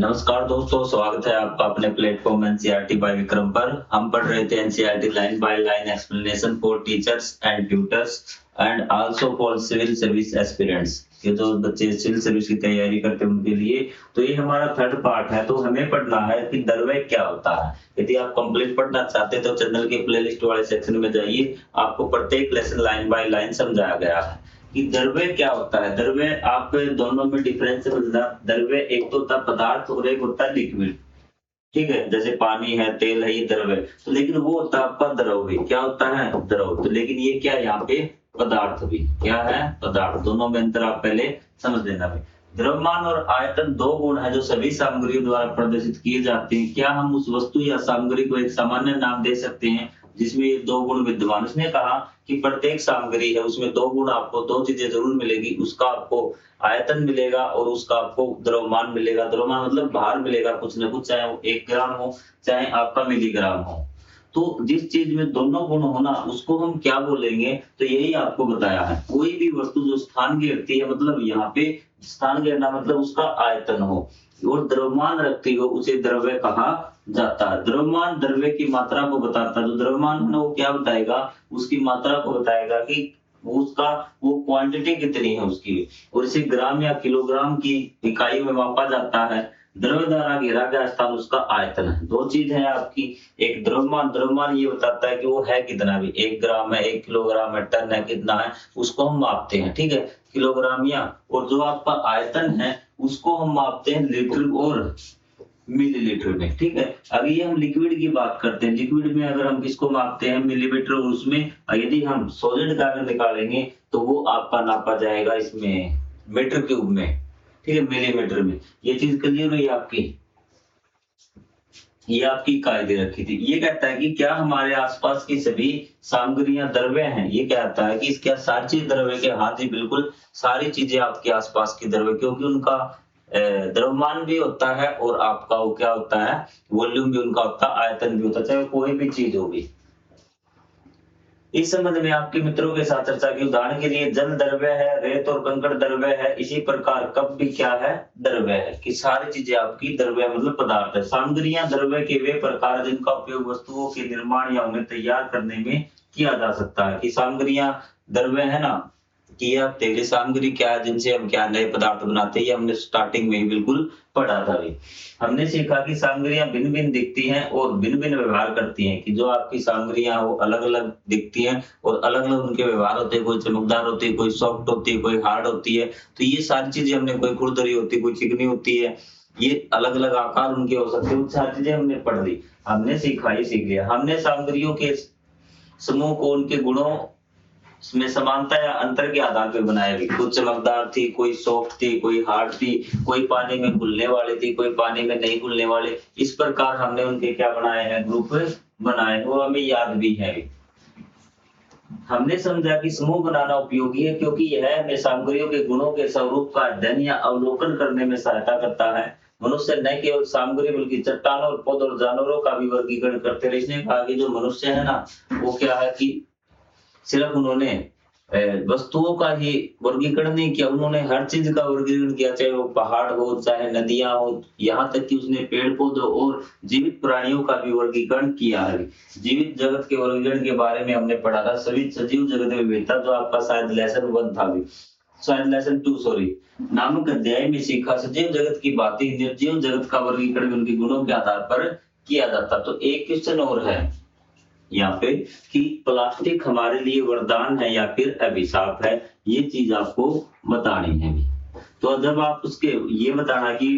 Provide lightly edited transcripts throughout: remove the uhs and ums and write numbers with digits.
नमस्कार दोस्तों, स्वागत है आपका अपने प्लेटफॉर्म एनसीईआरटी बाय विक्रम पर। हम पढ़ रहे थे NCERT line by line explanation for teachers and tutors and also for civil service aspirants. ये जो बच्चे सिविल सर्विस की तैयारी करते हैं उनके लिए तो ये हमारा थर्ड पार्ट है। तो हमें पढ़ना है कि दरवेक क्या होता है। यदि आप कंप्लीट पढ़ना चाहते हैं तो चैनल के प्लेलिस्ट वाले सेक्शन में जाइए, आपको प्रत्येक लेसन लाइन बाय लाइन समझाया गया है कि द्रव्य क्या होता है। द्रव्य आप दोनों में डिफरेंस समझना। द्रव्य एक तो होता है पदार्थ और एक होता है लिक्विड, ठीक है। जैसे पानी है, तेल है, ये द्रव्य। तो लेकिन वो होता है आपका द्रव्य। क्या होता है? द्रव। तो लेकिन ये क्या है यहाँ पे? पदार्थ भी। क्या है? पदार्थ। दोनों में अंतर आप पहले समझ लेना भाई। द्रव्यमान और आयतन दो गुण है जो सभी सामग्रियों द्वारा प्रदर्शित किए जाते हैं। क्या हम उस वस्तु या सामग्री को एक सामान्य नाम दे सकते हैं जिसमें ये दो गुण विद्यमान? उसने कहा कि प्रत्येक सामग्री है उसमें दो गुण, आपको दो चीजें जरूर मिलेगी। उसका आपको आयतन मिलेगा और उसका आपको द्रव्यमान मिलेगा। द्रव्यमान मतलब भार मिलेगा कुछ न कुछ, चाहे वो 1 ग्राम हो चाहे आपका मिलीग्राम हो। तो जिस चीज में दोनों गुण होना उसको हम क्या बोलेंगे? तो यही आपको बताया है। कोई भी वस्तु जो स्थान घेरती है, मतलब यहाँ पे स्थान घेरना मतलब उसका आयतन हो और द्रव्यमान रखती हो, उसे द्रव्य कहा जाता है। द्रव्यमान द्रव्य की मात्रा को बताता है। जो द्रव्यमान है वो क्या बताएगा? उसकी मात्रा को बताएगा कि उसका वो क्वांटिटी कितनी है उसकी, और इसे ग्राम या किलोग्राम की इकाई में मापा जाता है। द्रव्य द्वारा घेरा गया स्थान उसका आयतन है। दो चीज है आपकी, एक द्रव्यमान। द्रव्यमान ये बताता है कि वो है कितना भी, 1 ग्राम है, 1 किलोग्राम है, टन है, कितना है उसको हम मापते हैं, ठीक है, किलोग्राम या। और जो आपका आयतन है उसको हम मापते हैं लीटर और मिलीलीटर में, ठीक है। अभी ये हम लिक्विड की बात करते हैं। लिक्विड में अगर हम किसको मापते हैं? मिलीमीटर। और उसमें यदि हम सॉलिड का अगर निकालेंगे तो वो आपका नापा जाएगा इसमें मीटर क्यूब में, ठीक है, मिलीमीटर में। ये चीज क्लियर हुई आपकी? ये आपकी इकाई दे रखी थी। ये कहता है कि क्या हमारे आसपास की सभी सामग्रियां द्रव्य हैं? ये कहता है कि क्या सारी चीज द्रव्य के? हाँ जी बिल्कुल, सारी चीजें आपके आसपास की द्रव्य, क्योंकि उनका द्रव्यमान भी होता है और आपका वो क्या होता है? वॉल्यूम भी उनका होता है, आयतन भी होता है, चाहे कोई भी चीज होगी। इस संबंध में आपके मित्रों के साथ चर्चा की। उदाहरण के लिए जल द्रव्य है, रेत और कंकड़ द्रव्य है। इसी प्रकार कप भी क्या है? द्रव्य है। कि सारी चीजें आपकी द्रव्य मतलब पदार्थ है। सामग्रियां द्रव्य के वे प्रकार जिनका उपयोग वस्तुओं के निर्माण या उन्हें तैयार करने में किया जा सकता है। कि सामग्रियां द्रव्य है ना, कि यह तेली सामग्री क्या है जिनसे हम क्या नए पदार्थ बनाते हैं। ये हमने स्टार्टिंग में ही बिल्कुल पढ़ा था भी। हमने सीखा कि सामग्रियां भिन्न भिन्न दिखती हैं और भिन्न भिन्न व्यवहार करती हैं। कि जो आपकी सामग्रियां वो अलग अलग दिखती हैं और अलग अलग उनके व्यवहार होते हैं। कोई चमकदार होती है, कोई सॉफ्ट होती है, कोई हार्ड होती है। तो ये सारी चीजें हमने, कोई खुरदरी होती है, कोई चिकनी होती है, ये अलग अलग आकार उनके हो सकते हैं। सारी चीजें हमने पढ़ ली, हमने सीखा ही सीख लिया। हमने सामग्रियों के समूह को उनके गुणों में समानता या अंतर के आधार पर बनाया भी। कुछ चमकदार थी, कोई सॉफ्ट थी, कोई हार्ड थी, कोई पानी में घुलने वाली थी, कोई पानी में नहीं घुलने वाले। इस प्रकार हमने उनके क्या बनाए हैं? ग्रुप बनाए, वो हमें याद भी है। हमने समझा कि समूह बनाना उपयोगी है क्योंकि यह हमें सामग्रियों के गुणों के स्वरूप का अध्ययन या अवलोकन करने में सहायता करता है। मनुष्य न केवल सामग्री बल्कि चट्टानों और पौधों और जानवरों का भी वर्गीकरण करते रहे। इसने कहा कि जो मनुष्य है ना, वो क्या है कि सिर्फ उन्होंने वस्तुओं का ही वर्गीकरण नहीं किया, उन्होंने हर चीज का वर्गीकरण किया, चाहे वो पहाड़ हो, चाहे नदियां हो, यहाँ तक कि उसने पेड़ पौधों और जीवित प्राणियों का भी वर्गीकरण किया है। जीवित जगत के वर्गीकरण के बारे में हमने पढ़ा था, सभी सजीव जगत में विविधता, जो आपका शायद लेसन 1 था भी, शायद लेसन 2 सॉरी, नामक अध्याय में सीखा। सजीव जगत की बातें निर्जीव जगत का वर्गीकरण उनके गुणों के आधार पर किया जाता। तो एक क्वेश्चन और है यहाँ पे कि प्लास्टिक हमारे लिए वरदान है या फिर अभिशाप है, ये चीज आपको बतानी है। तो जब आप उसके ये बताना कि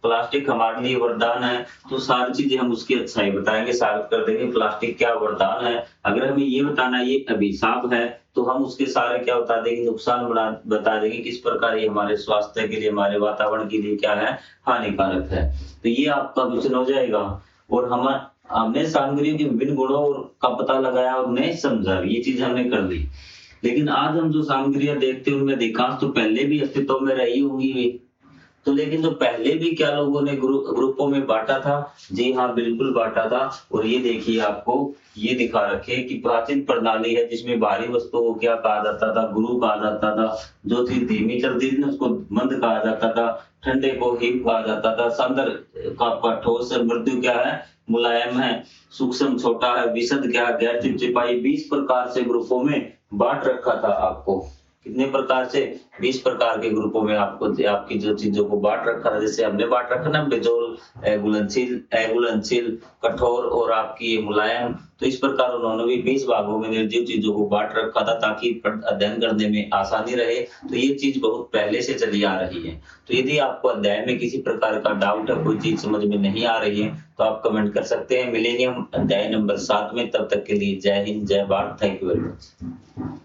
प्लास्टिक हमारे लिए वरदान है तो सारी चीजें हम उसकी अच्छाई बताएंगे, साबित कर देंगे प्लास्टिक क्या वरदान है। अगर हमें ये बताना ये अभिशाप है तो हम उसके सारे क्या बता देंगे? नुकसान बता देंगे, किस प्रकार ये हमारे स्वास्थ्य के लिए, हमारे वातावरण के लिए क्या है? हानिकारक है। तो ये आपका क्वेश्चन हो जाएगा। और हमने सामग्रियों के विभिन्न गुणों का पता लगाया और उन्हें समझा, ये चीज हमने कर ली। लेकिन आज हम जो सामग्रियां देखते हैं उनमें अधिकांश तो पहले भी अस्तित्व में रही होंगी, तो लेकिन तो पहले भी क्या लोगों ने ग्रुपों में बांटा था? जी हाँ, बिल्कुल बांटा था। और ये देखिए आपको ये दिखा रखे कि प्राचीन प्रणाली है जिसमें भारी वस्तुओं को क्या कहा जाता था? गुरु कहा जाता था। जो चीज धीमी चलती थी उसको मंद कहा जाता था। ठंडे को हिम कहा जाता था। सांद्र का ठोस है, मृदु क्या है? मुलायम है। सूक्ष्म छोटा है। विशद क्या है? गैर चिपचिपाई। 20 प्रकार से ग्रुपों में बांट रखा था आपको। कितने प्रकार से? 20 प्रकार के ग्रुपों में आपको आपकी जो चीजों को बांट रखा था। जैसे हमने बांट रखा ना, बेजोल, घुलनशील, कठोर और आपकी ये मुलायम। तो इस प्रकार उन्होंने भी 20 भागों में निर्जीव चीजों को बांट रखा था ताकि अध्ययन करने में आसानी रहे। तो ये चीज बहुत पहले से चली आ रही है। तो यदि आपको अध्याय में किसी प्रकार का डाउट है, कोई चीज समझ में नहीं आ रही है, तो आप कमेंट कर सकते हैं। मिलेंगे हम अध्याय नंबर 7 में। तब तक के लिए जय हिंद, जय Bharat. Thank you very much.